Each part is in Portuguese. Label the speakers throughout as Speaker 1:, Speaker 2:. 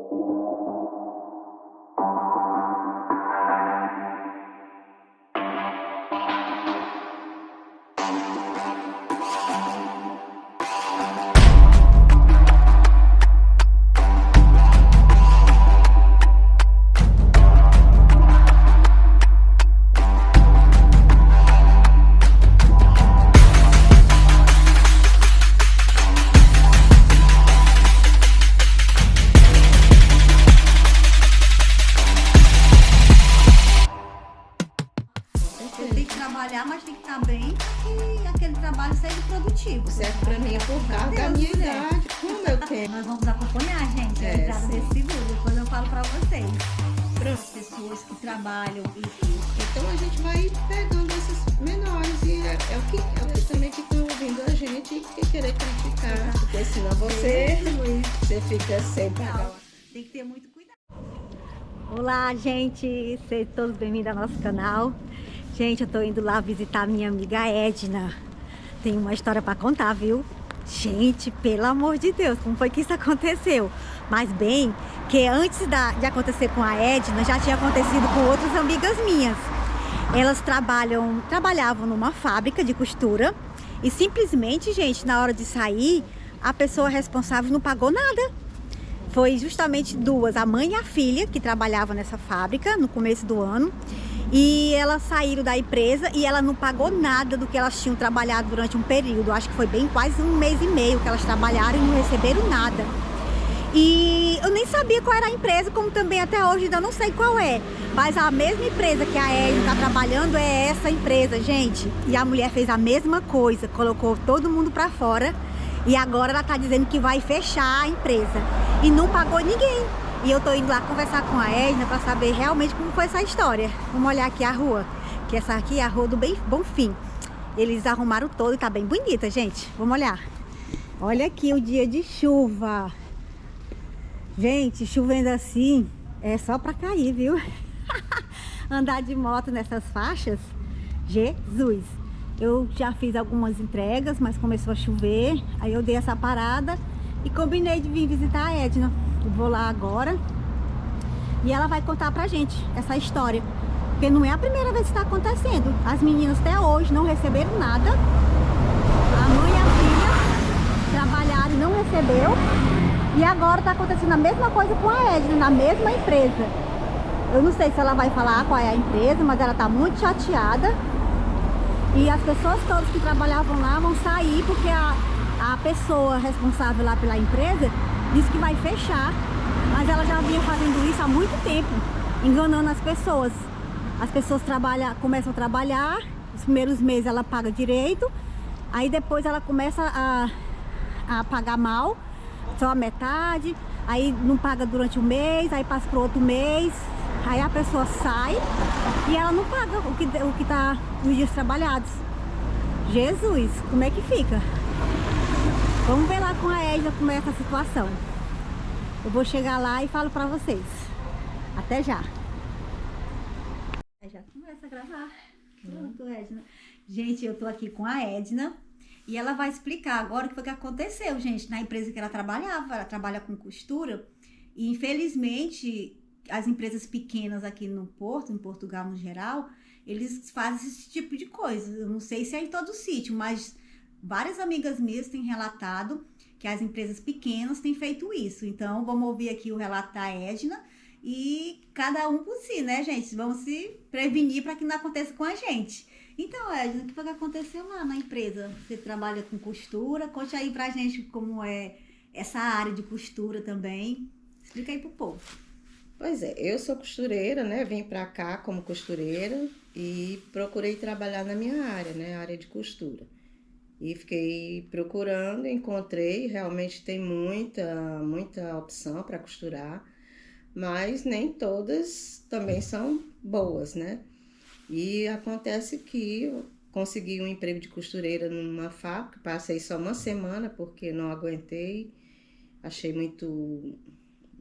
Speaker 1: Tem que trabalhar, mas tem que estar bem para que aquele trabalho seja produtivo.
Speaker 2: Certo pra mim, por causa da minha idade, como eu tenho.
Speaker 1: Nós vamos acompanhar, gente, a entrada desse seguro. Depois eu falo para vocês. As pessoas que trabalham
Speaker 2: Então a gente vai pegando esses menores e é o que também que estão ouvindo a gente e querer criticar, porque senão você fica sem pagar.
Speaker 1: Tem que ter muito cuidado. Olá, gente, sejam todos bem-vindos ao nosso canal. Gente, eu tô indo lá visitar minha amiga Edna. Tem uma história para contar, viu? Gente, pelo amor de Deus, como foi que isso aconteceu? Mas bem, que antes de acontecer com a Edna, já tinha acontecido com outras amigas minhas. Elas trabalhavam numa fábrica de costura e simplesmente, gente, na hora de sair, a pessoa responsável não pagou nada. Foi justamente duas, a mãe e a filha, que trabalhavam nessa fábrica no começo do ano. E elas saíram da empresa e ela não pagou nada do que elas tinham trabalhado durante um período. Acho que foi bem quase 1 mês e meio que elas trabalharam e não receberam nada. E eu nem sabia qual era a empresa, como também até hoje ainda não sei qual é. Mas a mesma empresa que a Edna está trabalhando é essa empresa, gente. E a mulher fez a mesma coisa, colocou todo mundo para fora. E agora ela está dizendo que vai fechar a empresa. E não pagou ninguém. E eu tô indo lá conversar com a Edna para saber realmente como foi essa história. Vamos olhar aqui a rua, que essa aqui é a rua do Bonfim. Eles arrumaram todo e tá bem bonita, gente. Vamos olhar. Olha aqui o dia de chuva. Gente, chovendo assim é só para cair, viu? Andar de moto nessas faixas, Jesus. Eu já fiz algumas entregas, mas começou a chover. Aí eu dei essa parada e combinei de vir visitar a Edna. Eu vou lá agora e ela vai contar pra gente essa história, porque não é a primeira vez que está acontecendo. As meninas até hoje não receberam nada. A mãe e a filha trabalharam e não recebeu. E agora está acontecendo a mesma coisa com a Edna, na mesma empresa. Eu não sei se ela vai falar qual é a empresa, mas ela está muito chateada. E as pessoas todas que trabalhavam lá vão sair porque a pessoa responsável lá pela empresa disse que vai fechar, mas ela já vinha fazendo isso há muito tempo, enganando as pessoas. As pessoas começam a trabalhar, os primeiros meses ela paga direito, aí depois ela começa a pagar mal, só a metade, aí não paga durante um mês, aí passa para outro mês, aí a pessoa sai e ela não paga o que tá nos dias trabalhados. Jesus, como é que fica? Vamos ver lá com a Edna como é essa situação. Eu vou chegar lá e falo pra vocês. Até já. Já começa a gravar. Pronto, Edna. Gente, eu tô aqui com a Edna e ela vai explicar agora o que foi que aconteceu, gente, na empresa que ela trabalhava. Ela trabalha com costura e, infelizmente, as empresas pequenas aqui no Porto, em Portugal no geral, eles fazem esse tipo de coisa. Eu não sei se é em todo sítio, mas várias amigas minhas têm relatado que as empresas pequenas têm feito isso. Então, vamos ouvir aqui o relato da Edna e cada um por si, né, gente? Vamos se prevenir para que não aconteça com a gente. Então, Edna, o que foi que aconteceu lá na empresa? Você trabalha com costura, conte aí pra gente como é essa área de costura também. Explica aí pro povo.
Speaker 2: Pois é, eu sou costureira, né? Vim pra cá como costureira e procurei trabalhar na minha área, né? Área de costura. E fiquei procurando, encontrei, realmente tem muita opção para costurar, mas nem todas também são boas, né? E acontece que eu consegui um emprego de costureira numa fábrica, passei só uma semana porque não aguentei, achei muito,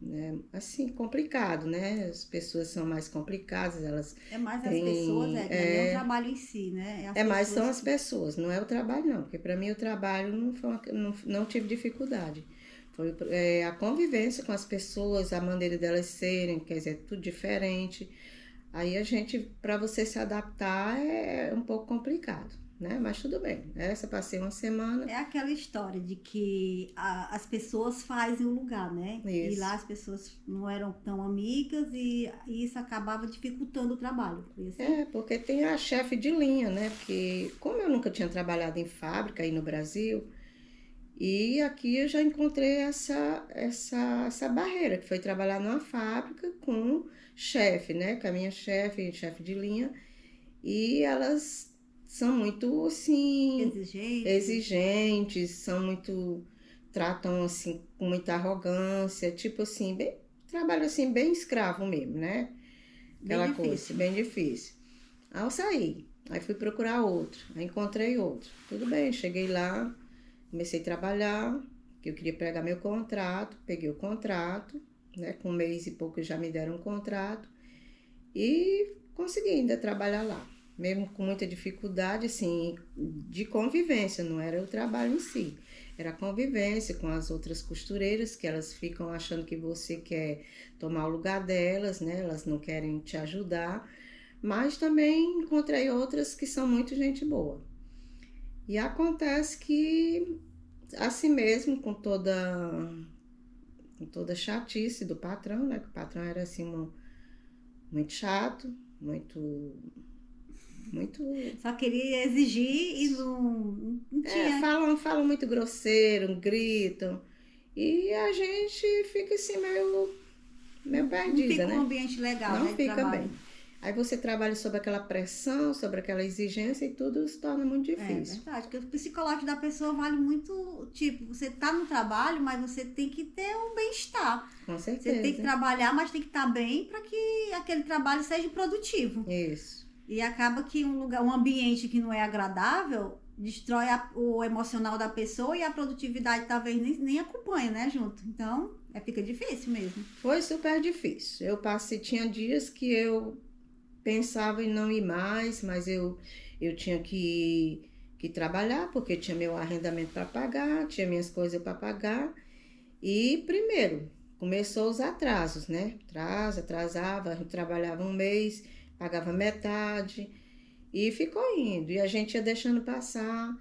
Speaker 2: né, assim, complicado, né? As pessoas são mais complicadas, elas
Speaker 1: É mais as
Speaker 2: têm,
Speaker 1: pessoas, não é o trabalho em si, né?
Speaker 2: mais são as pessoas, não é o trabalho não, porque para mim o trabalho não tive dificuldade. Foi a convivência com as pessoas, a maneira delas serem, quer dizer, tudo diferente. Aí a gente, para você se adaptar, é um pouco complicado, né? Mas tudo bem. Essa passei uma semana.
Speaker 1: É aquela história de que as pessoas fazem o lugar, né? E
Speaker 2: Isso.
Speaker 1: lá as pessoas não eram tão amigas e isso acabava dificultando o trabalho. Foi assim?
Speaker 2: É, porque tem a chefe de linha, né? Porque como eu nunca tinha trabalhado em fábrica aí no Brasil, e aqui eu já encontrei essa barreira, que foi trabalhar numa fábrica com chefe, né? Com a minha chefe de linha, e elas são muito, assim, exigentes, são muito, tratam, assim, com muita arrogância, tipo assim, bem, trabalho, assim, bem escravo mesmo, né? Aquela coisa, bem difícil. Aí eu saí, aí fui procurar outro, aí encontrei outro. Tudo bem, cheguei lá, comecei a trabalhar, que eu queria pegar meu contrato, peguei o contrato, né? Com um mês e pouco já me deram um contrato e consegui ainda trabalhar lá. Mesmo com muita dificuldade, assim, de convivência, não era o trabalho em si. Era a convivência com as outras costureiras, que elas ficam achando que você quer tomar o lugar delas, né? Elas não querem te ajudar. Mas também encontrei outras que são muito gente boa. E acontece que, assim mesmo, com toda a chatice do patrão, né? Que o patrão era assim, muito chato, muito.
Speaker 1: Só queria exigir e não tinha.
Speaker 2: Falam muito grosseiro, gritam. E a gente fica assim meio perdida, né?
Speaker 1: Não fica um ambiente legal,
Speaker 2: Não
Speaker 1: né, de
Speaker 2: fica
Speaker 1: trabalho.
Speaker 2: bem. Aí você trabalha sob aquela pressão, sobre aquela exigência e tudo se torna muito difícil.
Speaker 1: É verdade, porque o psicológico da pessoa vale muito, tipo, você tá no trabalho, mas você tem que ter um bem-estar.
Speaker 2: Com certeza.
Speaker 1: Você tem que trabalhar, mas tem que estar bem para que aquele trabalho seja produtivo.
Speaker 2: Isso.
Speaker 1: E acaba que um ambiente que não é agradável destrói o emocional da pessoa e a produtividade talvez nem acompanha, né, junto. Então, fica difícil mesmo.
Speaker 2: Foi super difícil. Tinha dias que eu pensava em não ir mais, mas eu tinha que trabalhar, porque tinha meu arrendamento para pagar, tinha minhas coisas para pagar. E primeiro, começou os atrasos, né? Atrasava, eu trabalhava um mês, pagava metade e ficou indo. E a gente ia deixando passar,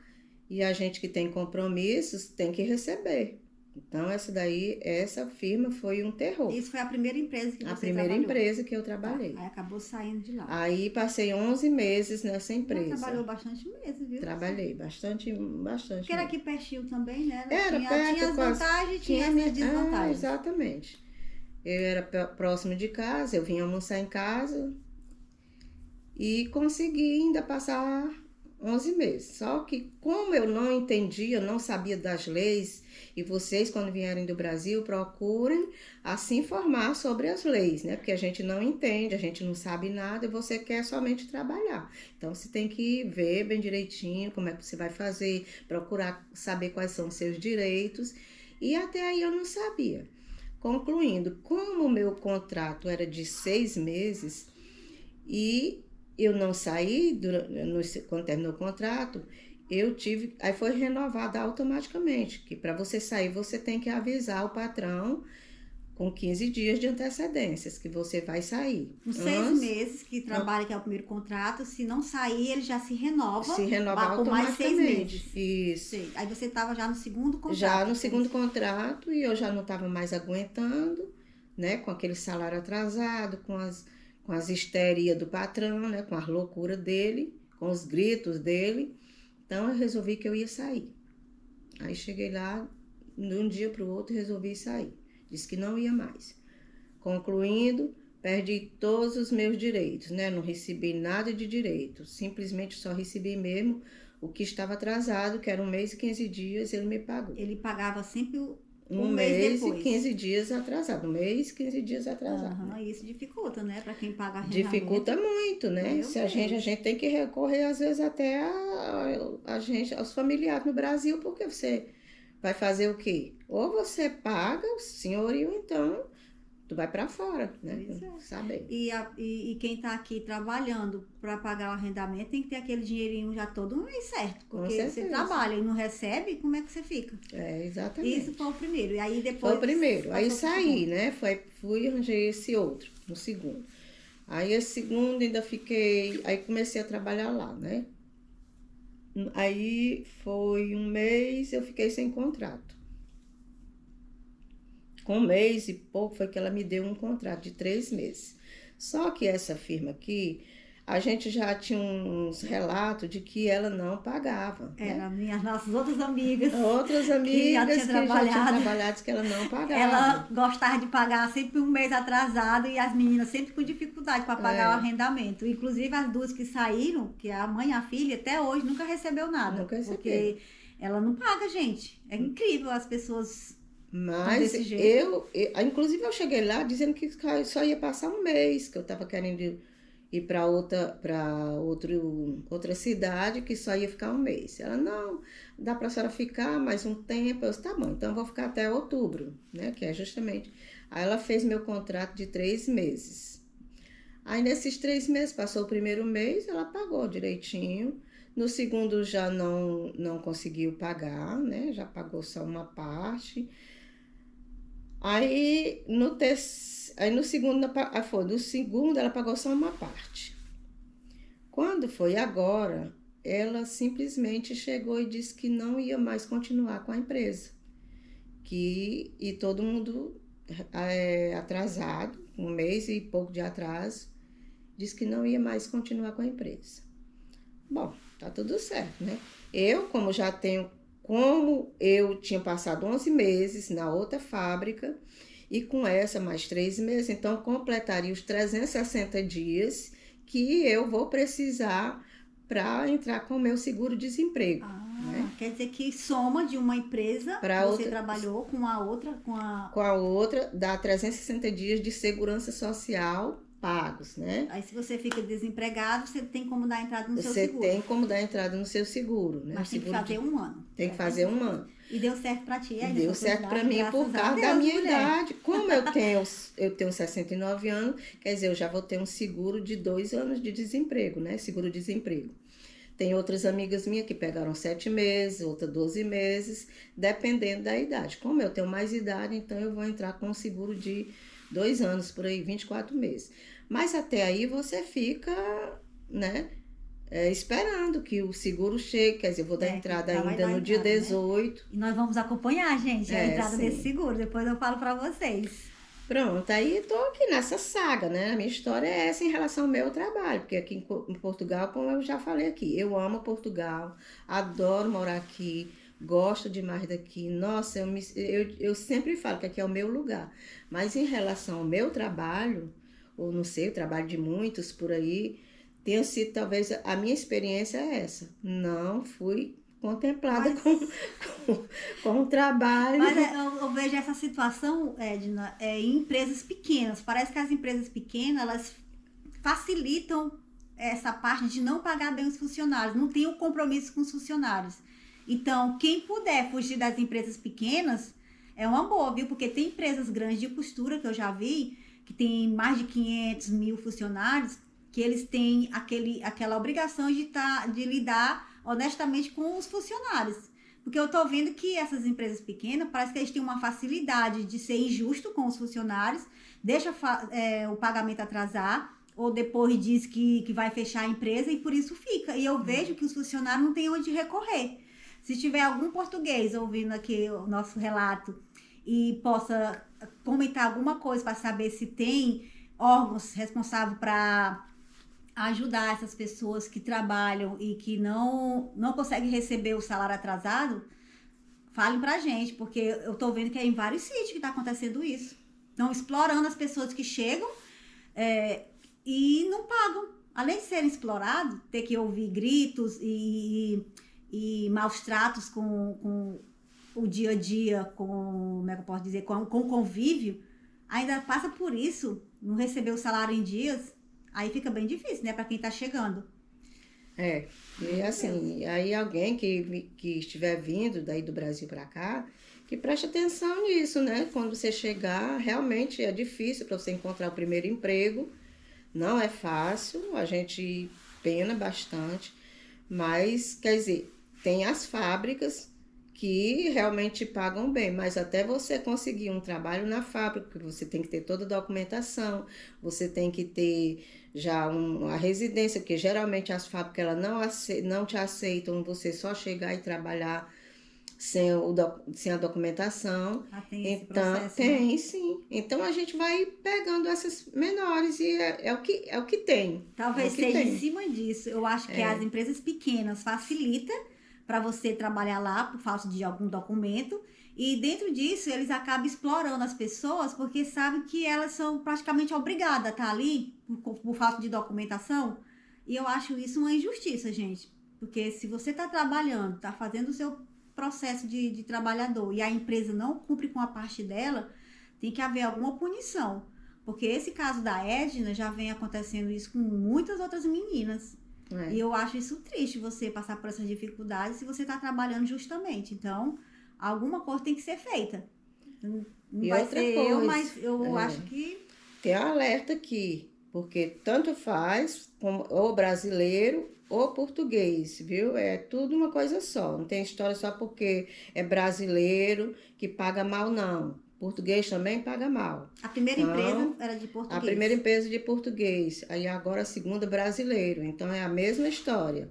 Speaker 2: e a gente que tem compromissos tem que receber. Então, essa firma foi um terror.
Speaker 1: Isso foi a primeira empresa que você trabalhou?
Speaker 2: A primeira empresa que eu trabalhei.
Speaker 1: Aí acabou saindo de lá.
Speaker 2: Aí passei 11 meses nessa empresa.
Speaker 1: Você trabalhou bastante meses, viu?
Speaker 2: Trabalhei bastante.
Speaker 1: Porque era aqui pertinho também, né?
Speaker 2: Era perto.
Speaker 1: Tinha as vantagens e tinha as desvantagens.
Speaker 2: Exatamente. Eu era próximo de casa, eu vinha almoçar em casa e consegui ainda passar 11 meses. Só que como eu não entendia, eu não sabia das leis, e vocês quando vierem do Brasil procurem se informar sobre as leis, né? Porque a gente não entende, a gente não sabe nada e você quer somente trabalhar. Então você tem que ver bem direitinho como é que você vai fazer, procurar saber quais são os seus direitos, e até aí eu não sabia. Concluindo, como o meu contrato era de 6 meses e eu não saí quando terminou o contrato, aí foi renovada automaticamente, que para você sair você tem que avisar o patrão com 15 dias de antecedências que você vai sair.
Speaker 1: Com 6 meses que trabalha, que é o primeiro contrato, se não sair, ele já se renova.
Speaker 2: Se renova
Speaker 1: por mais 6 meses.
Speaker 2: Isso.
Speaker 1: Sim. Aí você estava já no segundo contrato.
Speaker 2: Já no segundo contrato, e eu já não estava mais aguentando, né? Com aquele salário atrasado, com as histerias do patrão, né? Com a loucura dele, com os gritos dele. Então eu resolvi que eu ia sair. Aí cheguei lá, de um dia para o outro resolvi sair. Disse que não ia mais. Concluindo, perdi todos os meus direitos, né? Não recebi nada de direito. Simplesmente só recebi mesmo o que estava atrasado, que era 1 mês e 15 dias, ele me pagou.
Speaker 1: Ele pagava sempre
Speaker 2: um mês e 15 dias atrasado. 1 mês e 15 dias atrasado.
Speaker 1: Né? Isso dificulta, né? Para quem paga arrendamento.
Speaker 2: Dificulta muito, né? A gente tem que recorrer, às vezes, até aos familiares no Brasil, porque você vai fazer o quê? Ou você paga o senhorio, então tu vai para fora, né?
Speaker 1: Pois é.
Speaker 2: Saber.
Speaker 1: E quem está aqui trabalhando para pagar o arrendamento tem que ter aquele dinheirinho já todo mês certo.
Speaker 2: Com
Speaker 1: Porque você
Speaker 2: certeza.
Speaker 1: trabalha e não recebe, como é que você fica?
Speaker 2: Exatamente.
Speaker 1: Isso foi o primeiro. E aí depois.
Speaker 2: Foi o primeiro. Aí
Speaker 1: passou pro
Speaker 2: saí,
Speaker 1: segundo.
Speaker 2: né? Fui e arranjei esse outro, no segundo. Aí esse segundo ainda fiquei. Aí comecei a trabalhar lá, né? Aí foi um mês, eu fiquei sem contrato. Com um mês e pouco foi que ela me deu um contrato de 3 meses. Só que essa firma aqui, a gente já tinha uns relatos de que ela não pagava, né?
Speaker 1: Era nossas outras amigas.
Speaker 2: Outras amigas que já tinham
Speaker 1: trabalhado.
Speaker 2: trabalhado que ela não pagava.
Speaker 1: Ela gostava de pagar sempre um mês atrasado e as meninas sempre com dificuldade para pagar o arrendamento. Inclusive as duas que saíram, que é a mãe e a filha, até hoje nunca recebeu nada.
Speaker 2: Nunca recebeu.
Speaker 1: Porque ela não paga, gente. É incrível as pessoas.
Speaker 2: Mas
Speaker 1: desse jeito.
Speaker 2: inclusive eu cheguei lá dizendo que só ia passar um mês, que eu tava querendo ir para outra cidade, que só ia ficar um mês. Ela, não, dá para a senhora ficar mais um tempo. Eu disse, tá bom, então eu vou ficar até outubro, né? Que é justamente. Aí ela fez meu contrato de 3 meses. Aí nesses 3 meses, passou o primeiro mês, ela pagou direitinho. No segundo já não conseguiu pagar, né? Já pagou só uma parte. Aí no segundo ela pagou só uma parte. Quando foi agora, ela simplesmente chegou e disse que não ia mais continuar com a empresa. E todo mundo atrasado, um mês e pouco de atraso, disse que não ia mais continuar com a empresa. Bom, tá tudo certo, né? Como eu tinha passado 11 meses na outra fábrica e com essa mais 3 meses, então completaria os 360 dias que eu vou precisar para entrar com o meu seguro-desemprego. Né?
Speaker 1: Quer dizer que soma de uma empresa
Speaker 2: pra
Speaker 1: você
Speaker 2: outra,
Speaker 1: trabalhou com a outra,
Speaker 2: com a outra, dá 360 dias de segurança social pagos, né?
Speaker 1: Aí se você fica desempregado, você tem como dar entrada no seu
Speaker 2: Você
Speaker 1: seguro.
Speaker 2: tem como dar entrada no seu seguro, né?
Speaker 1: Mas tem que fazer um ano.
Speaker 2: Tem que fazer um ano.
Speaker 1: E deu certo pra ti? Aí,
Speaker 2: deu certo pra mim por causa da minha idade. Como eu tenho 69 anos, quer dizer, eu já vou ter um seguro de 2 anos de desemprego, né? Seguro-desemprego. Tem outras amigas minhas que pegaram 7 meses, outras 12 meses, dependendo da idade. Como eu tenho mais idade, então eu vou entrar com um seguro de 2 anos, por aí, 24 meses. Mas até aí você fica, né, esperando que o seguro chegue, quer dizer, eu vou dar entrada ainda no dia 18.
Speaker 1: Né? E nós vamos acompanhar, gente, a entrada
Speaker 2: sim.
Speaker 1: desse seguro, depois eu falo pra vocês.
Speaker 2: Pronto, aí tô aqui nessa saga, né? A minha história é essa em relação ao meu trabalho, porque aqui em Portugal, como eu já falei aqui, eu amo Portugal, adoro morar aqui, gosto demais daqui. Nossa, eu sempre falo que aqui é o meu lugar. Mas em relação ao meu trabalho, ou não sei, o trabalho de muitos por aí, tenha sido talvez a minha experiência é essa. Não fui contemplada com o trabalho.
Speaker 1: Mas eu vejo essa situação, Edna, em empresas pequenas. Parece que as empresas pequenas, elas facilitam essa parte de não pagar bem os funcionários, não tem o compromisso com os funcionários. Então, quem puder fugir das empresas pequenas, é uma boa, viu? Porque tem empresas grandes de costura que eu já vi, que tem mais de 500 mil funcionários, que eles têm aquela obrigação de lidar honestamente com os funcionários. Porque eu tô vendo que essas empresas pequenas, parece que eles têm uma facilidade de ser injusto com os funcionários, deixa o pagamento atrasar, ou depois diz que vai fechar a empresa e por isso fica. E eu vejo que os funcionários não têm onde recorrer. Se tiver algum português ouvindo aqui o nosso relato e possa comentar alguma coisa para saber se tem órgãos responsáveis para ajudar essas pessoas que trabalham e que não conseguem receber o salário atrasado, falem pra gente, porque eu tô vendo que é em vários sítios que tá acontecendo isso. Estão explorando as pessoas que chegam e não pagam. Além de serem explorados, ter que ouvir gritos e maus tratos com o dia a dia, como é que eu posso dizer, com o convívio, ainda passa por isso, não receber o salário em dias. Aí fica bem difícil, né, para quem tá chegando.
Speaker 2: E assim, aí alguém que estiver vindo daí do Brasil para cá, que preste atenção nisso, né? Quando você chegar, realmente é difícil para você encontrar o primeiro emprego. Não é fácil, a gente pena bastante, mas, quer dizer, tem as fábricas que realmente pagam bem, mas até você conseguir um trabalho na fábrica, você tem que ter toda a documentação, você tem que ter já a residência, porque geralmente as fábricas não te aceitam você só chegar e trabalhar sem a documentação.
Speaker 1: Ah, tem esse
Speaker 2: Então,
Speaker 1: processo, né?
Speaker 2: tem sim. Então a gente vai pegando essas menores e é o que tem.
Speaker 1: Talvez
Speaker 2: é o que
Speaker 1: seja em
Speaker 2: tem.
Speaker 1: cima disso. Eu acho que as empresas pequenas facilita para você trabalhar lá por falta de algum documento. E dentro disso, eles acabam explorando as pessoas porque sabem que elas são praticamente obrigadas a estar ali por falta de documentação. E eu acho isso uma injustiça, gente. Porque se você está trabalhando, está fazendo o seu processo de trabalhador e a empresa não cumpre com a parte dela, tem que haver alguma punição. Porque esse caso da Edna já vem acontecendo isso com muitas outras meninas.
Speaker 2: É.
Speaker 1: E eu acho isso triste, você passar por essas dificuldades se você está trabalhando justamente. Então, alguma coisa tem que ser feita. Não
Speaker 2: E
Speaker 1: vai
Speaker 2: outra
Speaker 1: ser
Speaker 2: coisa,
Speaker 1: eu, mas eu acho que...
Speaker 2: Tem um alerta aqui, porque tanto faz como ou brasileiro ou português, viu? É tudo uma coisa só. Não tem história só porque é brasileiro que paga mal, não. Português também paga mal.
Speaker 1: A primeira
Speaker 2: Então,
Speaker 1: empresa era de português.
Speaker 2: A primeira empresa de português, aí agora a segunda brasileiro. Então é a mesma história.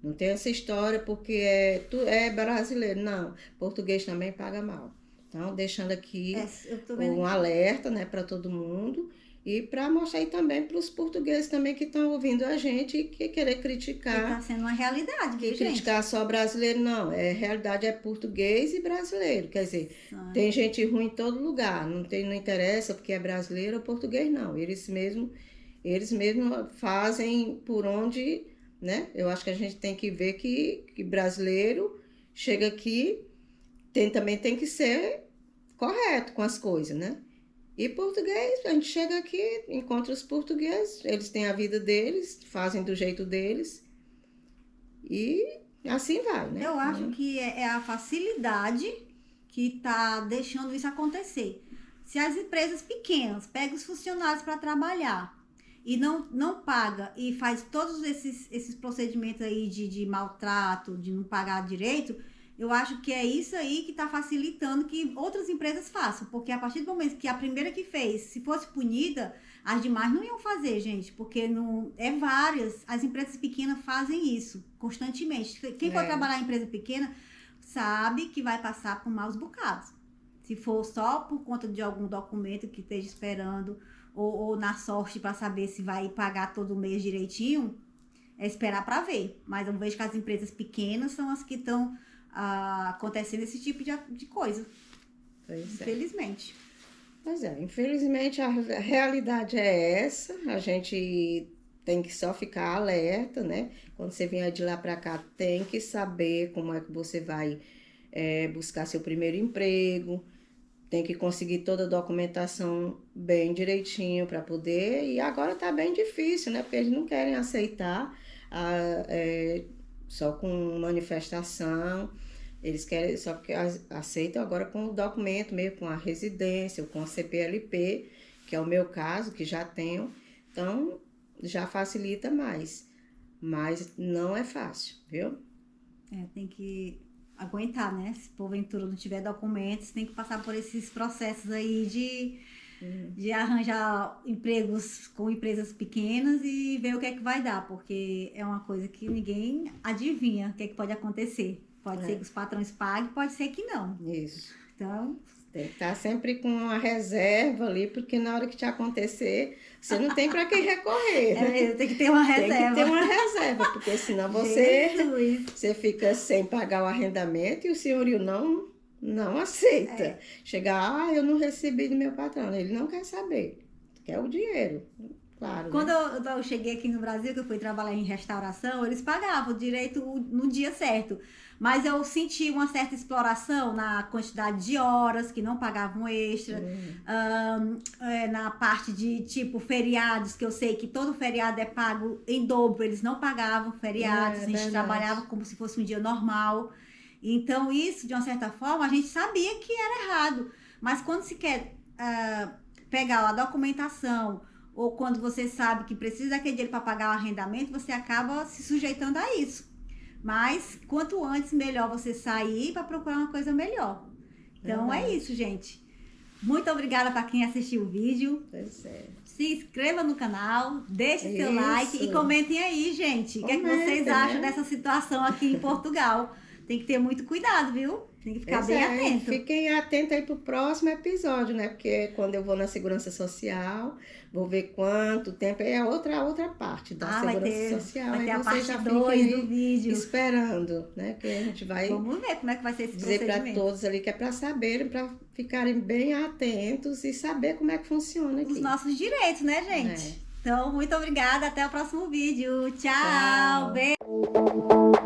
Speaker 2: Não tem essa história porque é brasileiro. Não, português também paga mal. Então, deixando aqui
Speaker 1: eu tô vendo
Speaker 2: um
Speaker 1: aqui.
Speaker 2: alerta, né, para todo mundo e para mostrar aí também para os portugueses também que estão ouvindo a gente e que querer criticar.
Speaker 1: Está sendo uma realidade, viu,
Speaker 2: Que
Speaker 1: gente?
Speaker 2: criticar só brasileiro, não. Realidade é português e brasileiro. Quer dizer, tem gente ruim em todo lugar. Não interessa porque é brasileiro ou português, não. Eles mesmo fazem por onde, né? Eu acho que a gente tem que ver que brasileiro chega aqui, também tem que ser correto com as coisas, né? E português, a gente chega aqui, encontra os portugueses, eles têm a vida deles, fazem do jeito deles. E assim vai, né?
Speaker 1: Eu acho que é a facilidade que está deixando isso acontecer. Se as empresas pequenas pegam os funcionários para trabalhar e não paga e faz todos esses procedimentos aí de maltrato, de não pagar direito, eu acho que é isso aí que está facilitando que outras empresas façam. Porque a partir do momento que a primeira que fez, se fosse punida, as demais não iam fazer, gente. Porque várias, as empresas pequenas fazem isso constantemente. Quem for trabalhar em empresa pequena sabe que vai passar por maus bocados. Se for só por conta de algum documento que esteja esperando ou na sorte para saber se vai pagar todo mês direitinho, é esperar para ver. Mas eu vejo que as empresas pequenas são as que estão acontecendo esse tipo de coisa. Infelizmente.
Speaker 2: Pois é, infelizmente a realidade é essa. A gente tem que só ficar alerta, né? Quando você vier de lá para cá, tem que saber como é que você vai buscar seu primeiro emprego. Tem que conseguir toda a documentação bem direitinho para poder. E agora tá bem difícil, né? Porque eles não querem aceitar só com manifestação. Eles querem, só que aceitam agora com o documento mesmo, com a residência, com a CPLP, que é o meu caso, que já tenho. Então, já facilita mais. Mas não é fácil, viu?
Speaker 1: Tem que aguentar, né? Se porventura não tiver documentos, tem que passar por esses processos aí de arranjar empregos com empresas pequenas e ver o que é que vai dar, porque é uma coisa que ninguém adivinha o que é que pode acontecer. Pode ser que os patrões paguem, pode ser que não.
Speaker 2: Isso.
Speaker 1: Então,
Speaker 2: tem que estar sempre com uma reserva ali, porque na hora que te acontecer, você não tem para quem recorrer. Né?
Speaker 1: Tem que ter uma reserva.
Speaker 2: Tem que ter uma reserva, porque senão você fica sem pagar o arrendamento e o senhorio não aceita. Chegar, eu não recebi do meu patrão. Ele não quer saber. Quer o dinheiro. Claro,
Speaker 1: quando eu cheguei aqui no Brasil, que eu fui trabalhar em restauração, eles pagavam direito no dia certo. Mas eu senti uma certa exploração na quantidade de horas que não pagavam extra, na parte de tipo feriados, que eu sei que todo feriado é pago em dobro, eles não pagavam feriados, a gente trabalhava como se fosse um dia normal. Então isso, de uma certa forma, a gente sabia que era errado. Mas quando se quer pegar a documentação, ou quando você sabe que precisa daquele dinheiro para pagar o arrendamento, você acaba se sujeitando a isso. Mas quanto antes, melhor você sair para procurar uma coisa melhor. Então é isso, gente. Muito obrigada para quem assistiu o vídeo.
Speaker 2: Pois é.
Speaker 1: Se inscreva no canal, deixe seu like e comentem aí, gente. O que é que vocês acham dessa situação aqui em Portugal? Tem que ter muito cuidado, viu? Tem que ficar bem atento.
Speaker 2: Fiquem atentos aí pro próximo episódio, né? Porque quando eu vou na Segurança Social, vou ver quanto tempo é a outra parte da Segurança Social.
Speaker 1: Vai ter
Speaker 2: aí
Speaker 1: a
Speaker 2: vocês
Speaker 1: parte
Speaker 2: já
Speaker 1: 2
Speaker 2: fiquem
Speaker 1: do vídeo.
Speaker 2: Esperando, né? Que a gente vai...
Speaker 1: Vamos ver como é que vai ser esse
Speaker 2: dizer
Speaker 1: procedimento.
Speaker 2: para todos ali que é para saberem, para ficarem bem atentos e saber como é que funciona aqui.
Speaker 1: Os nossos direitos, né, gente? Então, muito obrigada. Até o próximo vídeo. Tchau.
Speaker 2: Tchau.
Speaker 1: Beijo.